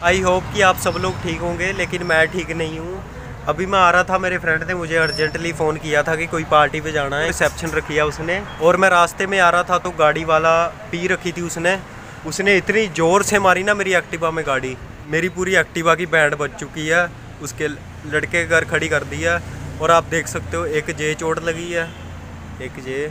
I hope कि आप सब लोग ठीक होंगे, लेकिन मैं ठीक नहीं हूँ। अभी मैं आ रहा था, मेरे फ्रेंड ने मुझे अर्जेंटली फ़ोन किया था कि कोई पार्टी पे जाना है, रिसेप्शन रखी है उसने। और मैं रास्ते में आ रहा था तो गाड़ी वाला पी रखी थी उसने इतनी ज़ोर से मारी ना मेरी एक्टिवा में गाड़ी। मेरी पूरी एक्टिवा की बैंड बज चुकी है, उसके लड़के के घर खड़ी कर दी है। और आप देख सकते हो एक जे चोट लगी है, एक जे,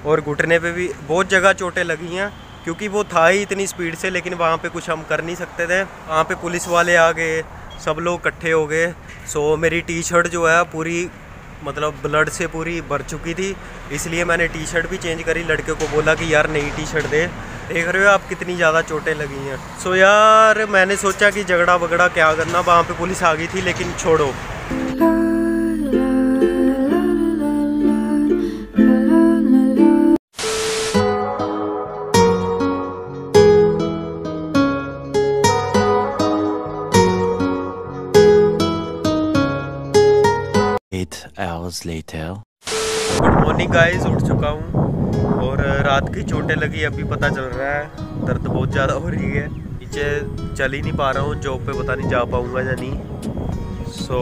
और घुटने पे भी बहुत जगह चोटें लगी हैं, क्योंकि वो था ही इतनी स्पीड से। लेकिन वहाँ पे कुछ हम कर नहीं सकते थे। वहाँ पे पुलिस वाले आ गए, सब लोग इकट्ठे हो गए। सो मेरी टी शर्ट जो है पूरी मतलब ब्लड से पूरी भर चुकी थी, इसलिए मैंने टी शर्ट भी चेंज करी। लड़के को बोला कि यार नई टी शर्ट दे। देख रहे हो आप कितनी ज़्यादा चोटें लगी हैं। सो यार मैंने सोचा कि झगड़ा वगड़ा क्या करना, वहाँ पे पुलिस आ गई थी, लेकिन छोड़ो। गुड मॉर्निंग गाइस, उठ चुका हूँ और रात की चोटें लगी अभी पता चल रहा है। दर्द बहुत ज़्यादा हो रही है, नीचे चल ही नहीं पा रहा हूँ। जॉब पे पता नहीं जा पाऊँगा या नहीं। सो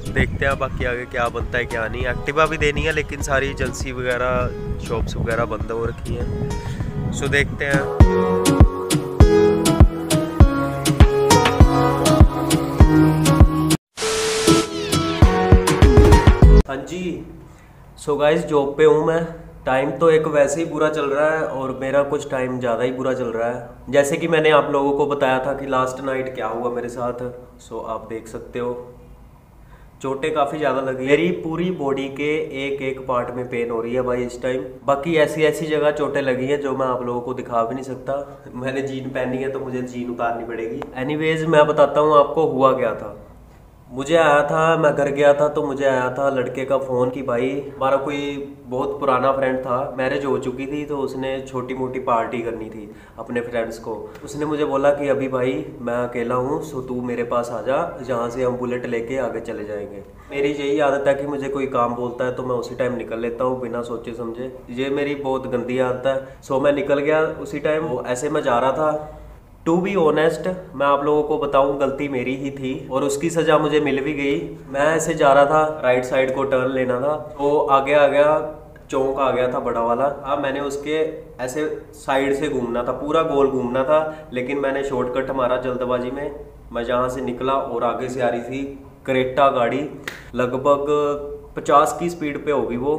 देखते हैं बाकी आगे क्या बनता है क्या नहीं। एक्टिवा भी देनी है, लेकिन सारी एजेंसी वगैरह शॉप्स वगैरह बंद हो रखी हैं। सो देखते हैं। हाँ जी, सो गाइस जॉब पे हूँ मैं। टाइम तो एक वैसे ही बुरा चल रहा है और मेरा कुछ टाइम ज़्यादा ही बुरा चल रहा है। जैसे कि मैंने आप लोगों को बताया था कि लास्ट नाइट क्या हुआ मेरे साथ। सो आप देख सकते हो चोटें काफ़ी ज़्यादा लगी। मेरी पूरी बॉडी के एक एक पार्ट में पेन हो रही है भाई इस टाइम। बाकी ऐसी ऐसी जगह चोटें लगी हैं जो मैं आप लोगों को दिखा भी नहीं सकता। मैंने जीन पहनी है तो मुझे जीन उतारनी पड़ेगी। एनीवेज मैं बताता हूँ आपको हुआ क्या था। मुझे आया था, मैं घर गया था तो मुझे आया था लड़के का फ़ोन कि भाई हमारा कोई बहुत पुराना फ्रेंड था, मैरिज हो चुकी थी तो उसने छोटी मोटी पार्टी करनी थी अपने फ्रेंड्स को। उसने मुझे बोला कि अभी भाई मैं अकेला हूँ, सो तू मेरे पास आ जा, जहाँ से हम बुलेट लेके आगे चले जाएंगे। मेरी यही आदत है कि मुझे कोई काम बोलता है तो मैं उसी टाइम निकल लेता हूँ बिना सोचे समझे। ये मेरी बहुत गंदी आदत है। सो मैं निकल गया उसी टाइम। ऐसे मैं जा रहा था। टू बी ऑनेस्ट मैं आप लोगों को बताऊं, गलती मेरी ही थी और उसकी सजा मुझे मिल भी गई। मैं ऐसे जा रहा था, राइट साइड को टर्न लेना था, तो आगे आ गया चौक आ गया था बड़ा वाला। अब मैंने उसके ऐसे साइड से घूमना था, पूरा गोल घूमना था, लेकिन मैंने शॉर्टकट मारा जल्दबाजी में। मैं जहाँ से निकला और आगे से आ रही थी क्रेटा गाड़ी, लगभग 50 की स्पीड पे होगी वो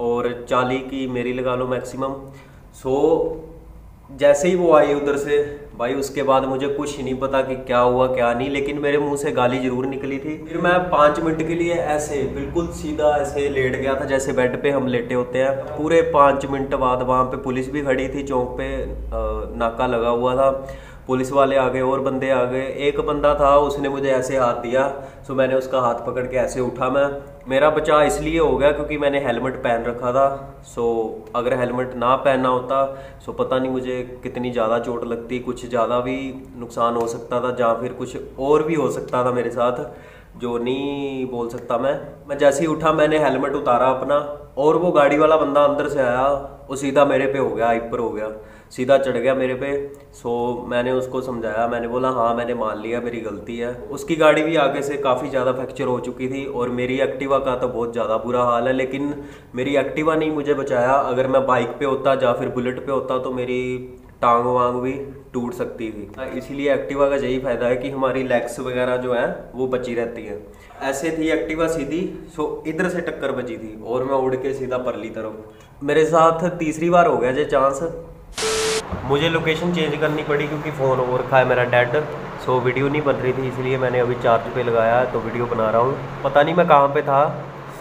और 40 की मेरी लगा लो मैक्सिमम। सो जैसे ही वो आई उधर से भाई, उसके बाद मुझे कुछ ही नहीं पता कि क्या हुआ क्या नहीं, लेकिन मेरे मुंह से गाली जरूर निकली थी। फिर मैं 5 मिनट के लिए ऐसे बिल्कुल सीधा ऐसे लेट गया था, जैसे बेड पे हम लेटे होते हैं। पूरे 5 मिनट बाद वहाँ पे पुलिस भी खड़ी थी, चौक पे नाका लगा हुआ था। पुलिस वाले आ गए और बंदे आ गए। एक बंदा था, उसने मुझे ऐसे हाथ दिया, सो मैंने उसका हाथ पकड़ के ऐसे उठा। मेरा बचाव इसलिए हो गया क्योंकि मैंने हेलमेट पहन रखा था। सो अगर हेलमेट ना पहनना होता सो पता नहीं मुझे कितनी ज़्यादा चोट लगती, कुछ ज़्यादा भी नुकसान हो सकता था, या फिर कुछ और भी हो सकता था मेरे साथ जो नहीं बोल सकता मैं जैसे ही उठा मैंने हेलमेट उतारा अपना, और वो गाड़ी वाला बंदा अंदर से आया, वो सीधा मेरे पे हो गया, हाइपर हो गया, सीधा चढ़ गया मेरे पे। सो मैंने उसको समझाया, मैंने बोला हाँ मैंने मान लिया मेरी गलती है। उसकी गाड़ी भी आगे से काफ़ी ज़्यादा फ्रैक्चर हो चुकी थी और मेरी एक्टिवा का तो बहुत ज़्यादा बुरा हाल है, लेकिन मेरी एक्टिवा नहीं मुझे बचाया। अगर मैं बाइक पे होता या फिर बुलेट पे होता तो मेरी टांग वांग भी टूट सकती थी। इसीलिए एक्टिवा का यही फ़ायदा है कि हमारी लेग्स वगैरह जो है वो बची रहती हैं। ऐसे थी एक्टिवा सीधी, सो इधर से टक्कर बची थी और मैं उड़ के सीधा परली तरफ। मेरे साथ तीसरी बार हो गया ये चांस। मुझे लोकेशन चेंज करनी पड़ी क्योंकि फ़ोन हो रखा है मेरा डेड। सो वीडियो नहीं बन रही थी, इसलिए मैंने अभी चार्ज पे लगाया है तो वीडियो बना रहा हूँ। पता नहीं मैं कहाँ पे था।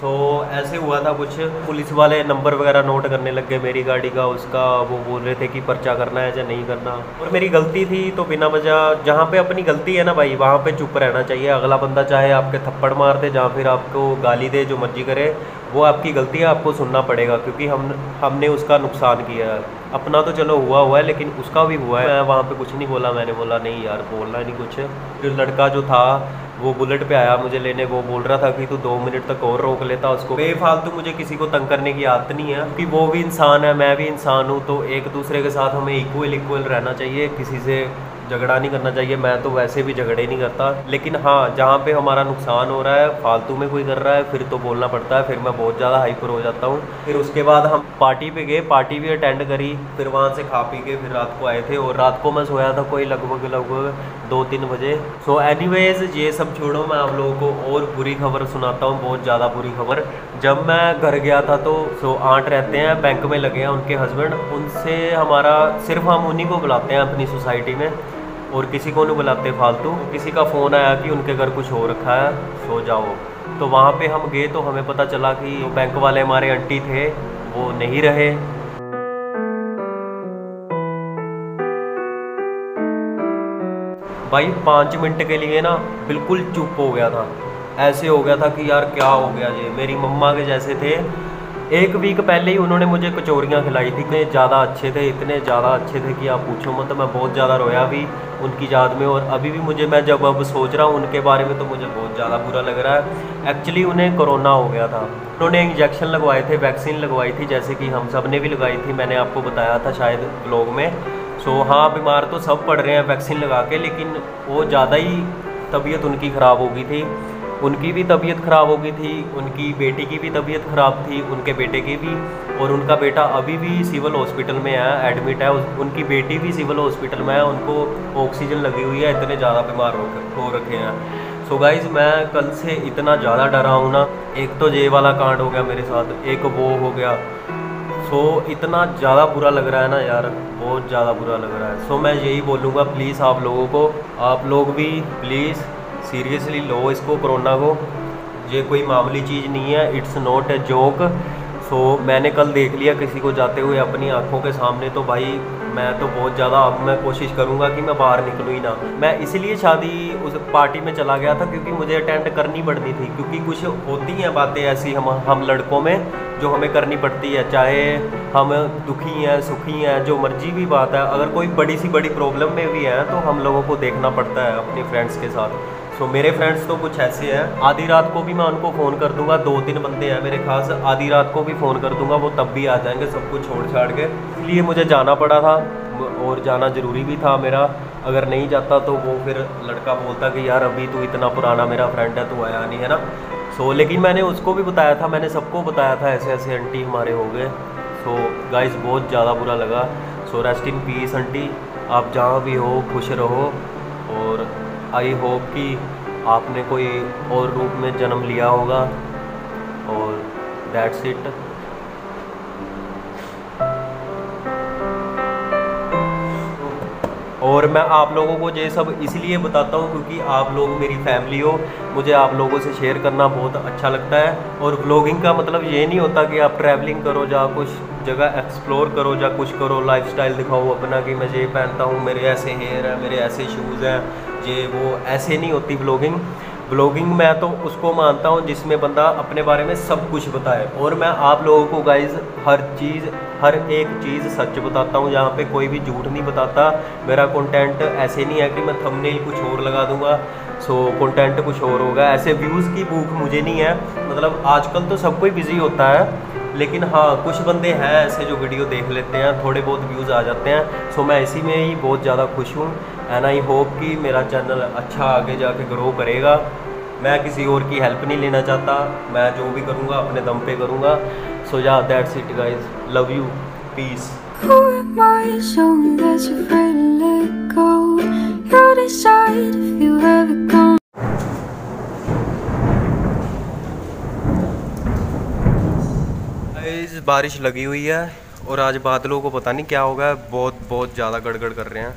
सो ऐसे हुआ था कुछ, पुलिस वाले नंबर वगैरह नोट करने लग गए मेरी गाड़ी का, उसका। वो बोल रहे थे कि पर्चा करना है या नहीं करना, और मेरी गलती थी तो बिना वजह, जहाँ पे अपनी गलती है ना भाई वहाँ पे चुप रहना चाहिए। अगला बंदा चाहे आपके थप्पड़ मार दे, जहाँ फिर आपको गाली दे, जो मर्जी करे, वो आपकी गलती है, आपको सुनना पड़ेगा, क्योंकि हमने उसका नुकसान किया है। अपना तो चलो हुआ है, लेकिन उसका भी हुआ है। मैं वहाँ पे कुछ नहीं बोला, मैंने बोला नहीं यार बोलना नहीं कुछ। फिर लड़का जो था वो बुलेट पे आया मुझे लेने, वो बोल रहा था कि तू 2 मिनट तक और रोक लेता उसको। बेफालतू मुझे किसी को तंग करने की आदत नहीं है, क्योंकि वो भी इंसान है, मैं भी इंसान हूँ, तो एक दूसरे के साथ हमें इक्वल रहना चाहिए, किसी से झगड़ा नहीं करना चाहिए। मैं तो वैसे भी झगड़े नहीं करता, लेकिन हाँ जहाँ पे हमारा नुकसान हो रहा है, फालतू में कोई कर रहा है, फिर तो बोलना पड़ता है। फिर मैं बहुत ज़्यादा हाइपर हो जाता हूँ। फिर उसके बाद हम पार्टी पे गए, पार्टी भी अटेंड करी, फिर वहाँ से खा पी के फिर रात को आए थे। और रात को मैं सोया था कोई लगभग 2-3 बजे। सो एनीवेज ये सब छोड़ो, मैं आप लोगों को और बुरी खबर सुनाता हूँ, बहुत ज़्यादा बुरी खबर। जब मैं घर गया था तो आंट रहते हैं, बैंक में लगे हैं उनके हस्बैंड, उनसे हमारा सिर्फ हम उन्हीं को बुलाते हैं अपनी सोसाइटी में, और किसी को नहीं बुलाते फालतू। किसी का फ़ोन आया कि उनके घर कुछ हो रखा है, सो जाओ। तो वहाँ पे हम गए तो हमें पता चला कि जो बैंक वाले हमारे आंटी थे वो नहीं रहे। भाई 5 मिनट के लिए ना बिल्कुल चुप हो गया था। ऐसे हो गया था कि यार क्या हो गया, ये मेरी मम्मा के जैसे थे। 1 वीक पहले ही उन्होंने मुझे कचौरियाँ खिलाई थी, इतने ज़्यादा अच्छे थे, इतने ज़्यादा अच्छे थे कि आप पूछो मत। मैं बहुत ज़्यादा रोया भी उनकी याद में, और अभी भी मुझे, मैं जब अब सोच रहा हूँ उनके बारे में तो मुझे बहुत ज़्यादा बुरा लग रहा है। एक्चुअली उन्हें कोरोना हो गया था, उन्होंने इंजेक्शन लगवाए थे, वैक्सीन लगवाई थी, जैसे कि हम सब ने भी लगाई थी। मैंने आपको बताया था शायद ब्लॉग में। सो हाँ, बीमार तो सब पड़ रहे हैं वैक्सीन लगा के, लेकिन वो ज़्यादा ही तबीयत उनकी ख़राब हो गई थी। उनकी भी तबीयत ख़राब हो गई थी, उनकी बेटी की भी तबीयत ख़राब थी, उनके बेटे की भी। और उनका बेटा अभी भी सिविल हॉस्पिटल में है, एडमिट है। उनकी बेटी भी सिविल हॉस्पिटल में है, उनको ऑक्सीजन लगी हुई है, इतने ज़्यादा बीमार हो रखे हैं। सो गाइज़, मैं कल से इतना ज़्यादा डरा हूँ ना। एक तो ये वाला कांड हो गया मेरे साथ, एक वो हो गया। सो इतना ज़्यादा बुरा लग रहा है ना यार, बहुत ज़्यादा बुरा लग रहा है। सो मैं यही बोलूँगा प्लीज़ आप लोगों को, आप लोग भी प्लीज़ सीरियसली लो इसको, कोरोना को। ये कोई मामूली चीज़ नहीं है, इट्स नॉट ए जोक। सो मैंने कल देख लिया किसी को जाते हुए अपनी आंखों के सामने, तो भाई मैं तो बहुत ज़्यादा, अब मैं कोशिश करूँगा कि मैं बाहर निकलूँ ही ना। मैं इसलिए शादी उस पार्टी में चला गया था क्योंकि मुझे अटेंड करनी पड़नी थी, क्योंकि कुछ होती हैं बातें ऐसी हम लड़कों में जो हमें करनी पड़ती है, चाहे हम दुखी हैं सुखी हैं, जो मर्जी भी बात है। अगर कोई बड़ी सी बड़ी प्रॉब्लम में भी है तो हम लोगों को देखना पड़ता है अपने फ्रेंड्स के साथ। सो मेरे फ्रेंड्स तो कुछ ऐसे हैं, आधी रात को भी मैं उनको फ़ोन कर दूंगा, 2-3 बंदे हैं मेरे खास, आधी रात को भी फ़ोन कर दूंगा, वो तब भी आ जाएंगे सब कुछ छोड़ छाड़ के। इसलिए मुझे जाना पड़ा था, और जाना ज़रूरी भी था मेरा। अगर नहीं जाता तो वो फिर लड़का बोलता कि यार अभी तू इतना पुराना मेरा फ्रेंड है, तू आया नहीं, है ना। सो लेकिन मैंने उसको भी बताया था, मैंने सबको बताया था ऐसे ऐसे आंटी हमारे हो गए। सो गाइस, बहुत ज़्यादा बुरा लगा। So rest in peace aunty, आप जहाँ भी हो खुश रहो, और आई होप कि आपने कोई और रूप में जन्म लिया होगा, और दैट्स इट। और मैं आप लोगों को ये सब इसलिए बताता हूँ क्योंकि आप लोग मेरी फैमिली हो, मुझे आप लोगों से शेयर करना बहुत अच्छा लगता है। और व्लॉगिंग का मतलब ये नहीं होता कि आप ट्रैवलिंग करो, जा कुछ जगह एक्सप्लोर करो, जा कुछ करो, लाइफस्टाइल दिखाओ अपना कि मैं ये पहनता हूँ, मेरे ऐसे हेयर है, मेरे ऐसे शूज़ हैं, ये वो, ऐसे नहीं होती व्लॉगिंग। ब्लॉगिंग मैं तो उसको मानता हूँ जिसमें बंदा अपने बारे में सब कुछ बताए। और मैं आप लोगों को गाइज़ हर एक चीज़ सच बताता हूँ, यहाँ पे कोई भी झूठ नहीं बताता। मेरा कंटेंट ऐसे नहीं है कि मैं थंबनेल कुछ और लगा दूँगा सो कंटेंट कुछ और होगा। ऐसे व्यूज़ की भूख मुझे नहीं है, मतलब आजकल तो सब कोई बिजी होता है, लेकिन हाँ कुछ बंदे हैं ऐसे जो वीडियो देख लेते हैं, थोड़े बहुत व्यूज़ आ जाते हैं। सो मैं इसी में ही बहुत ज़्यादा खुश हूँ, एंड आई होप कि मेरा चैनल अच्छा आगे जाके ग्रो करेगा। मैं किसी और की हेल्प नहीं लेना चाहता, मैं जो भी करूँगा अपने दम पे करूँगा। सो या that's it guys, love you, peace. बारिश लगी हुई है और आज बादलों को पता नहीं क्या होगा, बहुत ज़्यादा गड़गड़ कर रहे हैं।